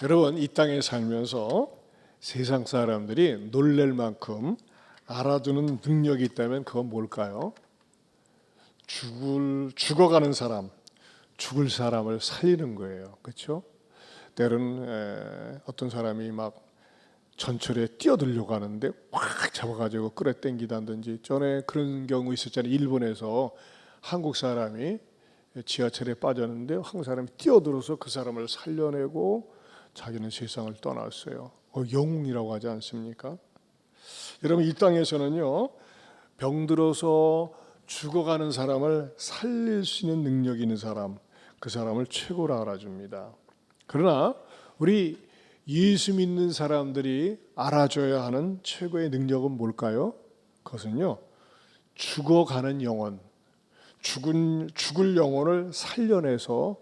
여러분, 이 땅에 살면서 세상 사람들이 놀랄 만큼 알아두는 능력이 있다면 그건 뭘까요? 죽어가는 사람, 죽을 사람을 살리는 거예요. 그렇죠? 때로는 어떤 사람이 막 전철에 뛰어들려고 하는데 확 잡아가지고 끌어당기다든지, 전에 그런 경우 있었잖아요. 일본에서 한국 사람이 지하철에 빠졌는데 한국 사람이 뛰어들어서 그 사람을 살려내고 자기는 세상을 떠났어요. 영웅이라고 하지 않습니까? 여러분, 이 땅에서는요, 병들어서 죽어가는 사람을 살릴 수 있는 능력이 있는 사람, 그 사람을 최고로 알아줍니다. 그러나 우리 예수 믿는 사람들이 알아줘야 하는 최고의 능력은 뭘까요? 그것은요, 죽어가는 영혼, 죽을 영혼을 살려내서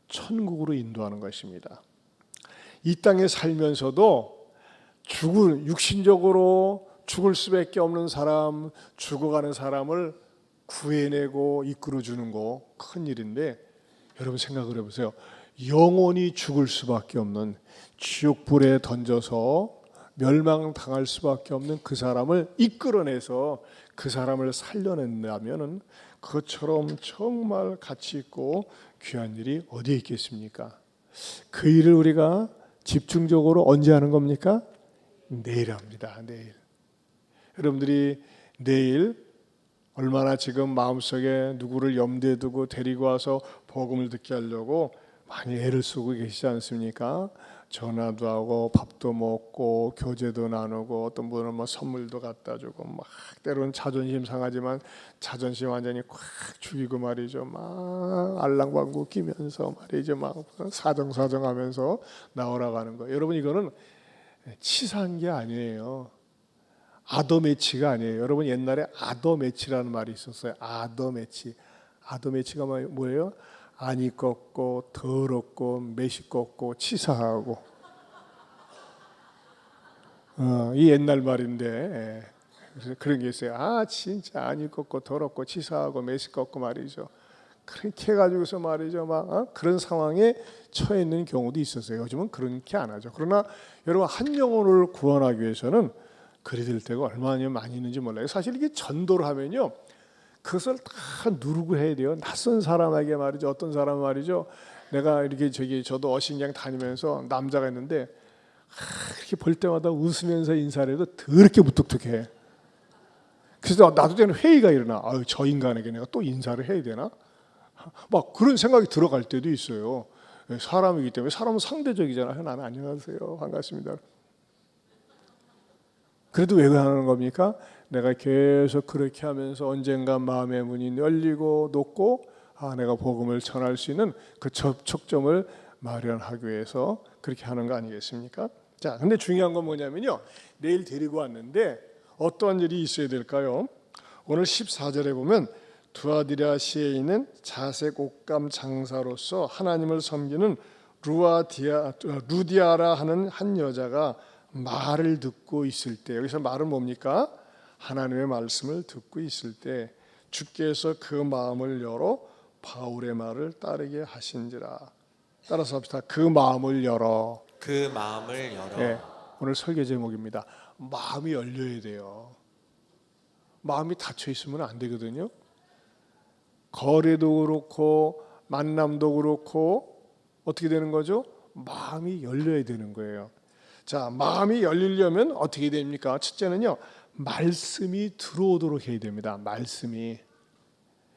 천국으로 인도하는 것입니다. 이 땅에 살면서도 육신적으로 죽을 수밖에 없는 사람, 죽어가는 사람을 구해내고 이끌어주는 거 큰 일인데, 여러분 생각을 해보세요. 영원히 죽을 수밖에 없는, 지옥불에 던져서 멸망당할 수밖에 없는 그 사람을 이끌어내서 그 사람을 살려낸다면 그것처럼 정말 가치 있고 귀한 일이 어디에 있겠습니까? 그 일을 우리가 집중적으로 언제 하는 겁니까? 내일 합니다. 내일. 여러분들이 내일 얼마나 지금 마음속에 누구를 염두에 두고 데리고 와서 복음을 듣게 하려고 많이 애를 쓰고 계시지 않습니까? 전화도 하고 밥도 먹고 교제도 나누고, 어떤 분은 뭐 선물도 갖다 주고, 막 때로는 자존심 상하지만 자존심 완전히 꽉 죽이고 말이죠. 막 알랑방구 끼면서 말이죠. 막 사정사정하면서 나오라고 하는 거예요. 여러분, 이거는 치사한 게 아니에요. 아더매치가 아니에요. 여러분, 옛날에 아더매치라는 말이 있었어요. 아더매치. 아더매치가 뭐예요? 안이 꺾고 더럽고 매시 꺾고 치사하고, 이 옛날 말인데, 그래서 그런 게 있어요. 진짜 안이 꺾고 더럽고 치사하고 매시 꺾고 말이죠. 그렇게 해가지고서 말이죠, 막 그런 상황에 처해 있는 경우도 있었어요. 요즘은 그렇게 안 하죠. 그러나 여러분, 한 영혼을 구원하기 위해서는 그리 될 때가 얼마나 많이 있는지 몰라요. 사실 이게 전도를 하면요, 그것을 다 누르고 해야 돼요. 낯선 사람에게 말이죠. 어떤 사람 말이죠, 내가 이렇게 저도 어신장 다니면서 남자가 있는데 이렇게 볼 때마다 웃으면서 인사를 해도 더럽게 무뚝뚝해. 그래서 나도 되는 회의가 일어나. 저 인간에게 내가 또 인사를 해야 되나? 막 그런 생각이 들어갈 때도 있어요. 사람이기 때문에. 사람은 상대적이잖아요. 나는 안녕하세요, 반갑습니다. 그래도 왜 하는 겁니까? 내가 계속 그렇게 하면서 언젠가 마음의 문이 열리고 높고, 내가 복음을 전할 수 있는 그 접촉점을 마련하기 위해서 그렇게 하는 거 아니겠습니까? 자, 근데 중요한 건 뭐냐면요, 내일 데리고 왔는데 어떠한 일이 있어야 될까요? 오늘 14절에 보면 두아디라시에 있는 자색 옷감 장사로서 하나님을 섬기는 루디아라 하는 한 여자가 말을 듣고 있을 때, 여기서 말은 뭡니까? 하나님의 말씀을 듣고 있을 때 주께서 그 마음을 열어 바울의 말을 따르게 하신지라. 따라서 합시다. 그 마음을 열어. 그 마음을 열어. 네, 오늘 설교 제목입니다. 마음이 열려야 돼요. 마음이 닫혀 있으면 안 되거든요. 거래도 그렇고 만남도 그렇고 어떻게 되는 거죠? 마음이 열려야 되는 거예요. 자, 마음이 열리려면 어떻게 됩니까? 첫째는요, 말씀이 들어오도록 해야 됩니다. 말씀이,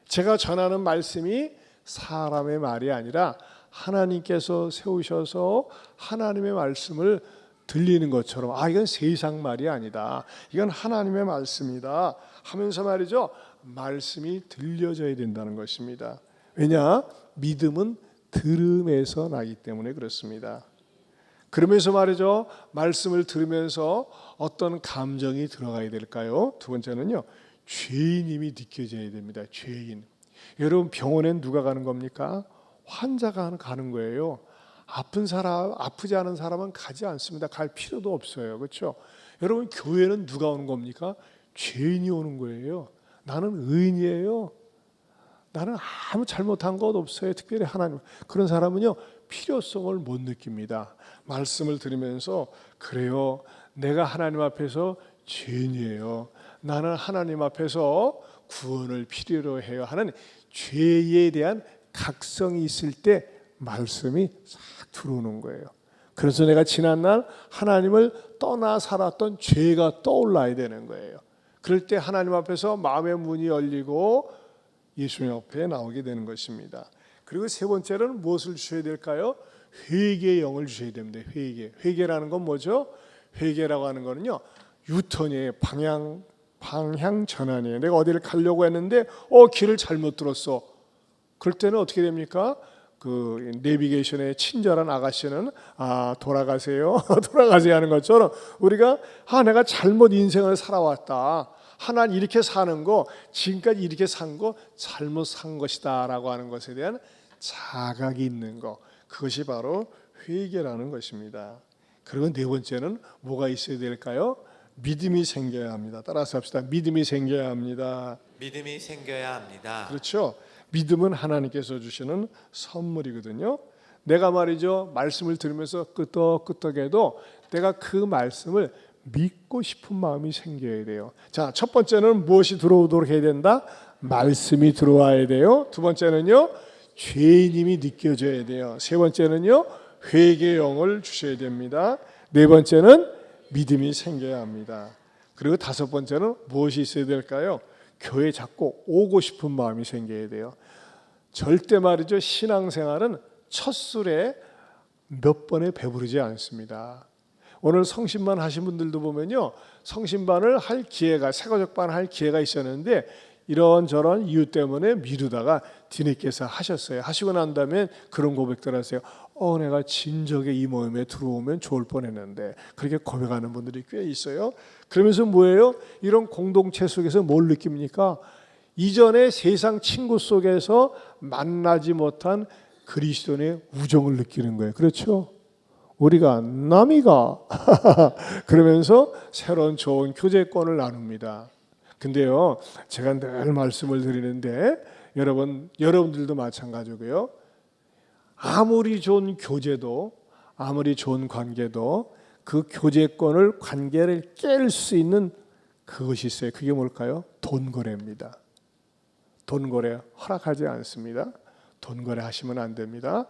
제가 전하는 말씀이 사람의 말이 아니라 하나님께서 세우셔서 하나님의 말씀을 들리는 것처럼, 이건 세상 말이 아니다, 이건 하나님의 말씀이다 하면서 말이죠, 말씀이 들려져야 된다는 것입니다. 왜냐? 믿음은 들음에서 나기 때문에 그렇습니다. 그러면서 말이죠, 말씀을 들으면서 어떤 감정이 들어가야 될까요? 두 번째는요, 죄인임이 느껴져야 됩니다. 죄인. 여러분, 병원엔 누가 가는 겁니까? 환자가 가는 거예요. 아픈 사람, 아프지 않은 사람은 가지 않습니다. 갈 필요도 없어요. 그렇죠? 여러분, 교회는 누가 오는 겁니까? 죄인이 오는 거예요. 나는 의인이에요. 나는 아무 잘못한 것 없어요. 특별히 하나님. 그런 사람은요, 필요성을 못 느낍니다. 말씀을 들으면서 그래요. 내가 하나님 앞에서 죄인이에요. 나는 하나님 앞에서 구원을 필요로 해요 하는 죄에 대한 각성이 있을 때 말씀이 싹 들어오는 거예요. 그래서 내가 지난날 하나님을 떠나 살았던 죄가 떠올라야 되는 거예요. 그럴 때 하나님 앞에서 마음의 문이 열리고 예수님 앞에 나오게 되는 것입니다. 그리고 세 번째는 무엇을 주셔야 될까요? 회개의 영을 주셔야 됩니다. 회개라는 건 뭐죠? 회개라고 하는 거는요, 유턴이에요. 방향 전환이에요. 내가 어디를 가려고 했는데 길을 잘못 들었어. 그럴 때는 어떻게 됩니까? 그 내비게이션의 친절한 아가씨는 돌아가세요. 돌아가세요 하는 것처럼 우리가 내가 잘못 인생을 살아왔다. 하나님 이렇게 사는 거, 지금까지 이렇게 산 거 잘못 산 것이다 라고 하는 것에 대한 자각이 있는 거, 그것이 바로 회개라는 것입니다. 그리고 네 번째는 뭐가 있어야 될까요? 믿음이 생겨야 합니다. 따라서 합시다. 믿음이 생겨야 합니다. 믿음이 생겨야 합니다. 그렇죠. 믿음은 하나님께서 주시는 선물이거든요. 내가 말이죠, 말씀을 들으면서 끄떡끄떡해도 내가 그 말씀을 믿고 싶은 마음이 생겨야 돼요. 자, 첫 번째는 무엇이 들어오도록 해야 된다? 말씀이 들어와야 돼요. 두 번째는요, 죄인임이 느껴져야 돼요. 세 번째는요, 회개의 영을 주셔야 됩니다. 네 번째는 믿음이 생겨야 합니다. 그리고 다섯 번째는 무엇이 있어야 될까요? 교회 자꾸 오고 싶은 마음이 생겨야 돼요. 절대 말이죠, 신앙생활은 첫 술에 몇 번에 배부르지 않습니다. 오늘 성신반 하신 분들도 보면요, 성신반을 할 기회가, 새거적반 할 기회가 있었는데 이런저런 이유 때문에 미루다가 뒤늦게서 하셨어요. 하시고 난 다음에 그런 고백들 하세요. 내가 진작에 이 모임에 들어오면 좋을 뻔했는데. 그렇게 고백하는 분들이 꽤 있어요. 그러면서 뭐예요? 이런 공동체 속에서 뭘 느낍니까? 이전에 세상 친구 속에서 만나지 못한 그리스도인의 우정을 느끼는 거예요. 그렇죠? 우리가 남이가 그러면서 새로운 좋은 교제권을 나눕니다. 근데요, 제가 늘 말씀을 드리는데 여러분들도 마찬가지고요. 아무리 좋은 교제도, 아무리 좋은 관계도 그 교제권을, 관계를 깰 수 있는 그것이 있어요. 그게 뭘까요? 돈 거래입니다. 돈 거래 허락하지 않습니다. 돈 거래 하시면 안 됩니다.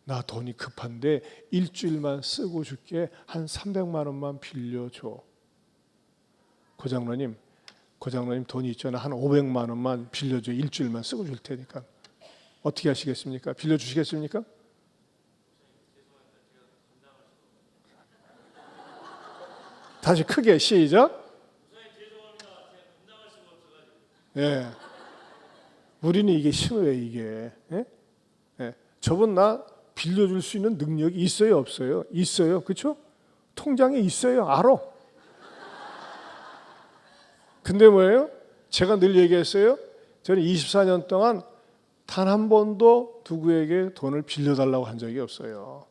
나 돈이 급한데 일주일만 쓰고 줄게. 한 300만 원만 빌려줘. 고장로님 돈이 있잖아. 한 500만 원만 빌려줘. 일주일만 쓰고 줄 테니까. 어떻게 하시겠습니까? 빌려주시겠습니까? 다시 크게 시작. 예. 우리는 이게 심해요, 이게. 예? 예. 저분 나 빌려줄 수 있는 능력이 있어요, 없어요? 있어요, 그렇죠? 통장에 있어요, 알아. 근데 뭐예요? 제가 늘 얘기했어요. 저는 24년 동안 단 한 번도 누구에게 돈을 빌려달라고 한 적이 없어요.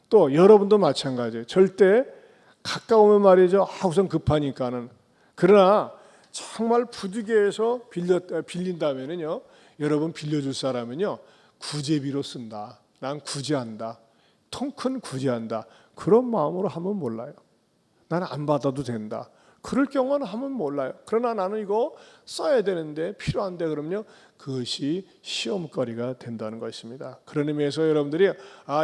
또 여러분도 마찬가지예요. 절대 가까우면 말이죠. 우선 급하니까는. 그러나 정말 부득이해서 빌린다면은요, 여러분 빌려줄 사람은요, 구제비로 쓴다. 난 구제한다. 통 큰 구제한다. 그런 마음으로 하면 몰라요. 나는 안 받아도 된다. 그럴 경우는 하면 몰라요. 그러나 나는 이거 써야 되는데, 필요한데 그러면요, 그것이 시험거리가 된다는 것입니다. 그런 의미에서 여러분들이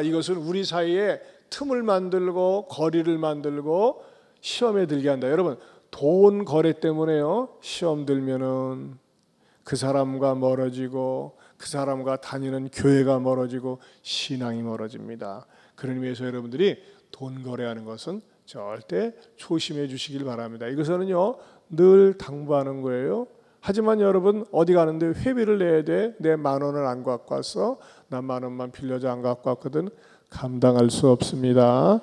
이것은 우리 사이에 틈을 만들고 거리를 만들고 시험에 들게 한다. 여러분, 돈 거래 때문에요, 시험 들면은 그 사람과 멀어지고 그 사람과 다니는 교회가 멀어지고 신앙이 멀어집니다. 그런 의미에서 여러분들이 돈 거래하는 것은 절대 조심해 주시길 바랍니다. 이것은요, 늘 당부하는 거예요. 하지만 여러분, 어디 가는데 회비를 내야 돼. 내 10,000원을 안 갖고 왔어. 난 10,000원만 빌려줘, 안 갖고 왔거든. 감당할 수 없습니다.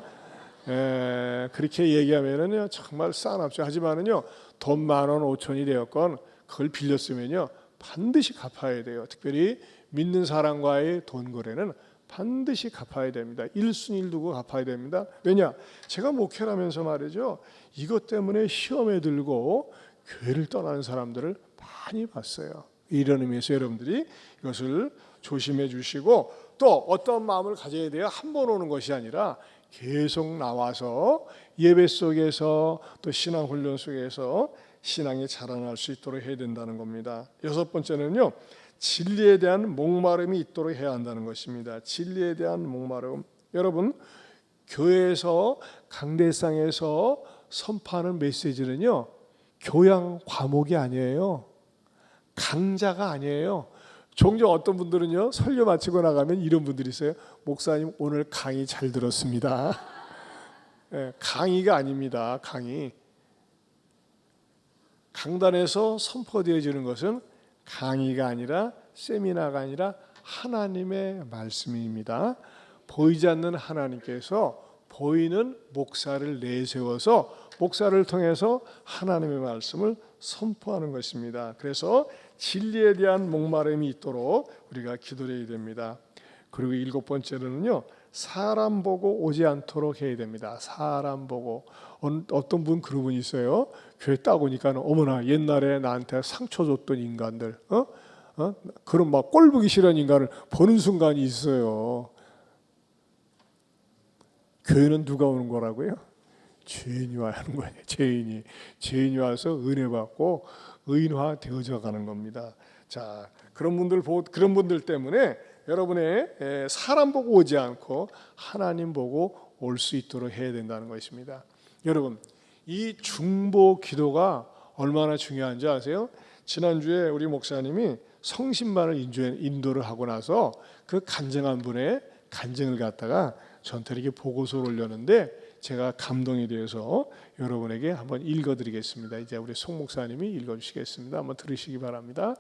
그렇게 얘기하면은요, 정말 싸납죠. 하지만은요, 돈 10,000원, 5,000원이 되었건 그걸 빌렸으면요, 반드시 갚아야 돼요. 특별히 믿는 사람과의 돈 거래는 반드시 갚아야 됩니다. 일순일 두고 갚아야 됩니다. 왜냐? 제가 목회를 하면서 말이죠, 이것 때문에 시험에 들고 교회를 떠나는 사람들을 많이 봤어요. 이런 의미에서 여러분들이 이것을 조심해 주시고, 또 어떤 마음을 가져야 돼요? 한 번 오는 것이 아니라 계속 나와서 예배 속에서 또 신앙 훈련 속에서 신앙이 자라날 수 있도록 해야 된다는 겁니다. 여섯 번째는요, 진리에 대한 목마름이 있도록 해야 한다는 것입니다. 진리에 대한 목마름. 여러분, 교회에서 강대상에서 선포하는 메시지는요, 교양 과목이 아니에요. 강좌가 아니에요. 종종 어떤 분들은요, 설교 마치고 나가면 이런 분들이 있어요. 목사님 오늘 강의 잘 들었습니다. 강의가 아닙니다. 강단에서 선포되어지는 것은 강의가 아니라 세미나가 아니라 하나님의 말씀입니다. 보이지 않는 하나님께서 보이는 목사를 내세워서 목사를 통해서 하나님의 말씀을 선포하는 것입니다. 그래서 진리에 대한 목마름이 있도록 우리가 기도해야 됩니다. 그리고 일곱 번째로는요, 사람 보고 오지 않도록 해야 됩니다. 사람 보고. 어떤 분 그런 분이 있어요. 교회 딱 오니까 어머나 옛날에 나한테 상처 줬던 인간들, 그런 막 꼴보기 싫은 인간을 보는 순간이 있어요. 교회는 누가 오는 거라고요? 죄인이 와야 하는 거예요. 죄인이 와서 은혜 받고 의인화 되어져 가는 겁니다. 자, 그런 분들 때문에 여러분의 사람 보고 오지 않고 하나님 보고 올 수 있도록 해야 된다는 것입니다. 여러분, 이 중보 기도가 얼마나 중요한지 아세요? 지난주에 우리 목사님이 성신반을 인도를 하고 나서 그 간증한 분의 간증을 갖다가 저한테 이렇게 보고서를 올렸는데 제가 감동이 되어서 여러분에게 한번 읽어드리겠습니다. 이제 우리 송 목사님이 읽어주시겠습니다. 한번 들으시기 바랍니다.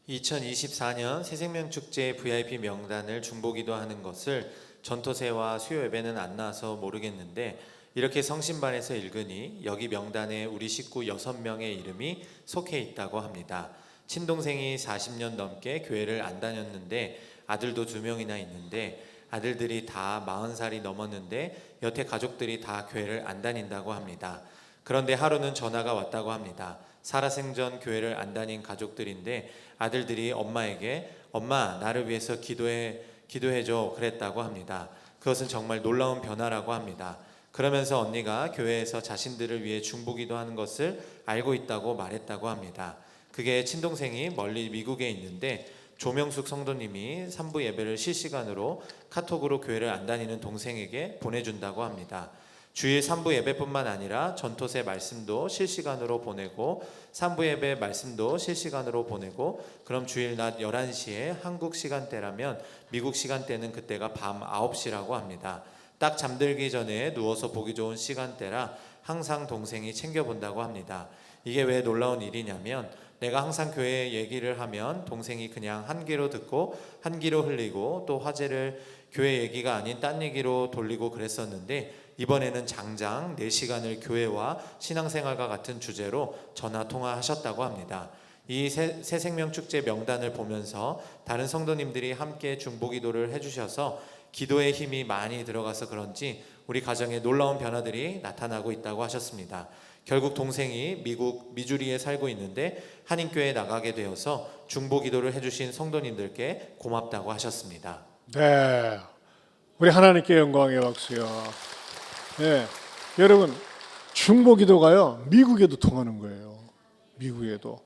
2024년 새생명축제 VIP 명단을 중보기도하는 것을 전토세와 수요 예배는 안 나와서 모르겠는데 이렇게 성신반에서 읽으니 여기 명단에 우리 식구 6명의 이름이 속해 있다고 합니다. 친동생이 40년 넘게 교회를 안 다녔는데 아들도 2명이나 있는데 아들들이 다 40살이 넘었는데 여태 가족들이 다 교회를 안 다닌다고 합니다. 그런데 하루는 전화가 왔다고 합니다. 살아생전 교회를 안 다닌 가족들인데 아들들이 엄마에게 엄마 나를 위해서 기도해줘 그랬다고 합니다. 그것은 정말 놀라운 변화라고 합니다. 그러면서 언니가 교회에서 자신들을 위해 중보기도하는 것을 알고 있다고 말했다고 합니다. 그게 친동생이 멀리 미국에 있는데 조명숙 성도님이 산부 예배를 실시간으로 카톡으로 교회를 안 다니는 동생에게 보내준다고 합니다. 주일 산부 예배뿐만 아니라 전토세 말씀도 실시간으로 보내고 산부 예배 말씀도 실시간으로 보내고 그럼 주일 낮 11시에 한국 시간대라면 미국 시간대는 그때가 밤 9시라고 합니다. 딱 잠들기 전에 누워서 보기 좋은 시간대라 항상 동생이 챙겨본다고 합니다. 이게 왜 놀라운 일이냐면 내가 항상 교회 얘기를 하면 동생이 그냥 한 귀로 듣고 한 귀로 흘리고 또 화제를 교회 얘기가 아닌 딴 얘기로 돌리고 그랬었는데 이번에는 장장 4시간을 교회와 신앙생활과 같은 주제로 전화통화하셨다고 합니다. 이 새생명축제 명단을 보면서 다른 성도님들이 함께 중보기도를 해주셔서 기도의 힘이 많이 들어가서 그런지 우리 가정에 놀라운 변화들이 나타나고 있다고 하셨습니다. 결국 동생이 미국 미주리에 살고 있는데 한인교회에 나가게 되어서 중보기도를 해주신 성도님들께 고맙다고 하셨습니다. 네, 우리 하나님께 영광의 박수요. 네, 여러분 중보기도가요 미국에도 통하는 거예요. 미국에도.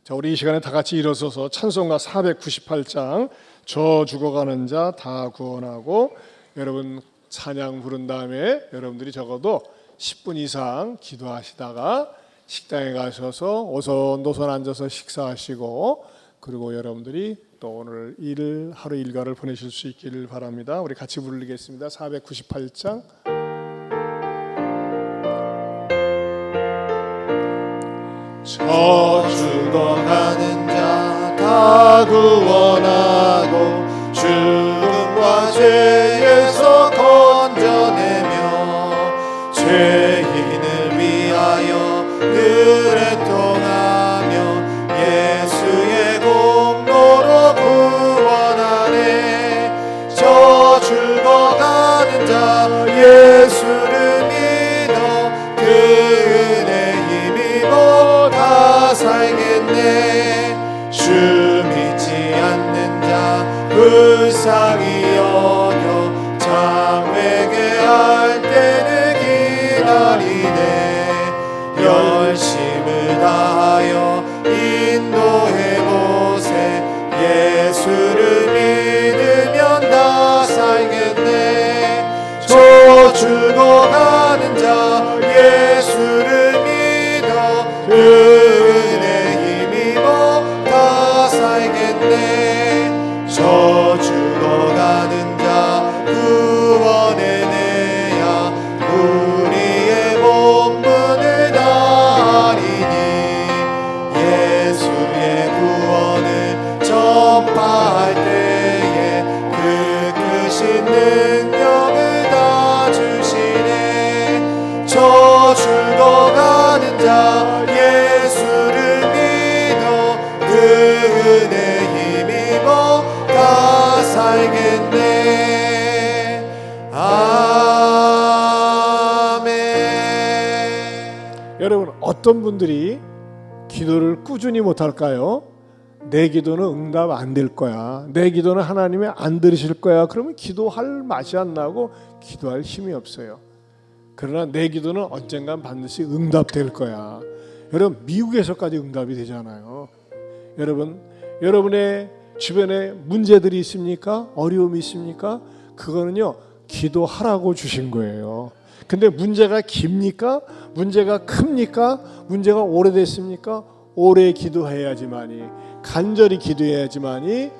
자, 우리 이 시간에 다 같이 일어서서 찬송가 498장 저 죽어가는 자 다 구원하고 여러분 찬양 부른 다음에 여러분들이 적어도 10분 이상 기도하시다가 식당에 가셔서 오손도손 앉아서 식사하시고 그리고 여러분들이 또 오늘 하루 일과를 보내실 수 있기를 바랍니다. 우리 같이 부르겠습니다. 498장 저 죽어가는 자 다 구원하고 죽음과 죄에서 건져내며 죄인을 위하여 은혜 통하며 예수의 공로로 구원하네. 저 죽어가는 자 예수를 믿어 그 은혜 힘입어 다 살겠네. 주 믿지 않는 자 불쌍히 여러분 어떤 분들이 기도를 꾸준히 못할까요? 내 기도는 응답 안 될 거야. 내 기도는 하나님이 안 들으실 거야. 그러면 기도할 맛이 안 나고 기도할 힘이 없어요. 그러나 내 기도는 언젠간 반드시 응답될 거야. 여러분 미국에서까지 응답이 되잖아요. 여러분 여러분의 주변에 문제들이 있습니까? 어려움이 있습니까? 그거는요 기도하라고 주신 거예요. 근데 문제가 깁니까? 문제가 큽니까? 문제가 오래됐습니까? 오래 기도해야지만이 간절히 기도해야지만이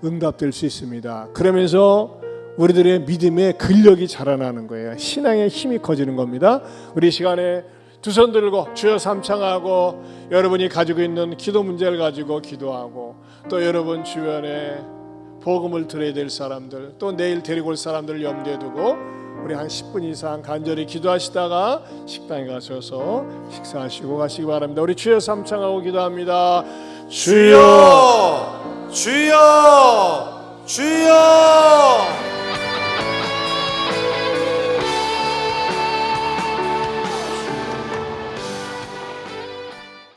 응답될 수 있습니다. 그러면서 우리들의 믿음의 근력이 자라나는 거예요. 신앙의 힘이 커지는 겁니다. 우리 시간에 두 손 들고 주여 삼창하고 여러분이 가지고 있는 기도 문제를 가지고 기도하고 또 여러분 주변에 복음을 들어야 될 사람들 또 내일 데리고 올 사람들을 염두에 두고 우리 한 10분 이상 간절히 기도하시다가 식당에 가셔서 식사하시고 가시기 바랍니다. 우리 주여 삼창하고 기도합니다. 주여 주여